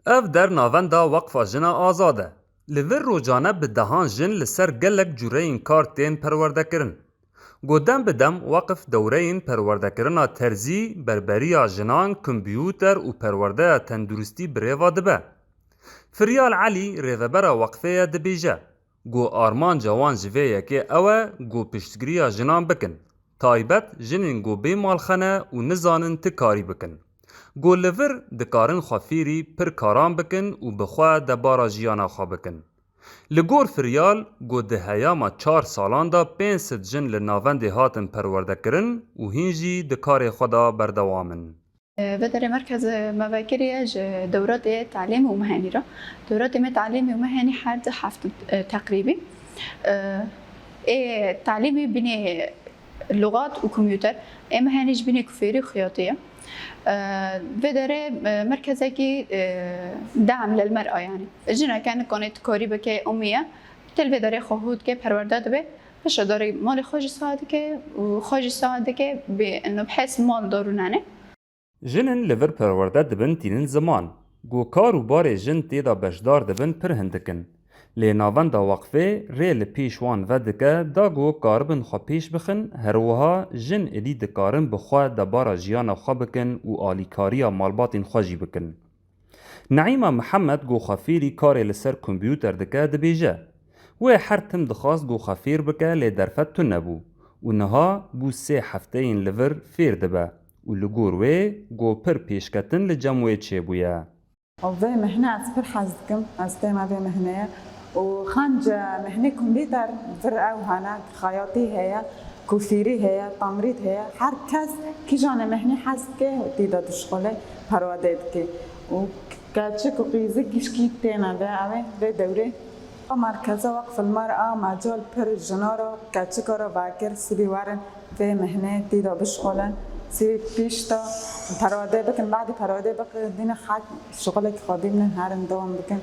اف در ناوندا وقفا جنا آزاده. لور روجانه به دهان جن لسر گلک جورین کار تین پرورده کرن. گودم بدم وقف دورین پرورده کرنا ترزی بربریا جنان کمپیوتر و پرورده تندرستی بریوا دبه. فریال علی ریوبرا وقفه دبیجه. گو آرمان جوان جویه که اوه گو پشتگریا جنان بکن. تایبت جنین گو بیمالخانه و نزانن تکاری بکن. گو لور دکارن خفیری پر کاران بکن و بخواه دبارا جیانا خواه بکن. لگور فریال گو ده هیاما 4 سالان دا 500 جن لناوند هاتن پرورده کرن و هینجی دکار خدا بردوامن. و در مرکز مواکریه دورات تعلیم و مهنی را دورات تعلیم و مهنی هر 7 تقریبی تعلیمی بین لغات و کامپیوتر مهنیش بین کفری و خیاطیه و در مرکزی که دعم للمرأة يعني جنا كانت کاری بکه امیه تل و داره خواهد که پرورده دبه بشه داره مال خوش ساعده که و خوش ساعده که به انه بحث مال دارونانه جنن لور پرورده دبن تینن زمان. گو کار و بار جن تیدا بشدار دبن پر هندکن. لی ناوندا وقفه ریل پیشوان ودکه دا گو کاربن خوا پیش بخن هروها جن ادی دکارن بخوا دبارا جیانا خوا بکن و آلیکاریا مالباتین خواجی بکن. نعیمه محمد گو خفیری کاری لسر کمپیوتر دکه دبیجه. و هر تم دخواست گو خفیر بکه لی درفت تو نبو. و نها بو 3 هفته این لور فیر دبه. و لگور وی گو پر پیشکتن لجموی چه بویا. و مهنه از پر حزدکم از تیمه و مهنه و خانج مهنه کمپیوتر فر او هانا خیاطی هیا کوفیری هیا تمرید هیا هر کس کی جان مهنه حزد که دیده دشغله پرواده که و کچه که قیزه گیشکی تینا ده اوه ده دوره مرکز وقف المرأة مجال پر جنارا کچه کارا باکر سبی وارن و مهنه دیده بشغلن سبی پیشتا پرواده بکن بعد پرواده بکن دین خاک شغله که خوابی من هرن دوام بکن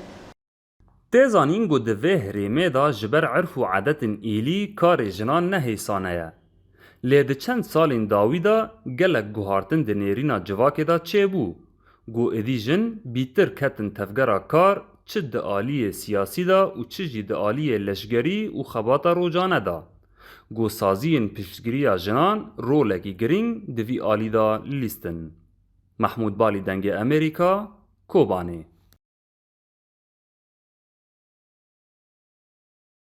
تیزانین گو دوه هریمه دا جبر عرف و عادت ایلی کار جنان نهیسانه. لیده چند سالین داوی دا گلک گوهارتن دنیرینا جواکه دا چه بو؟ گو ادی جن بیتر کتن تفگرا کار چه دعالی سیاسی دا و چه جی دعالی لشگری و خباتا روجانه دا. گو سازین پشتگیری جنان رولکی گرینگ دوی آلی دا لیستن. محمود بالی دنگ امریکا، کوبانه.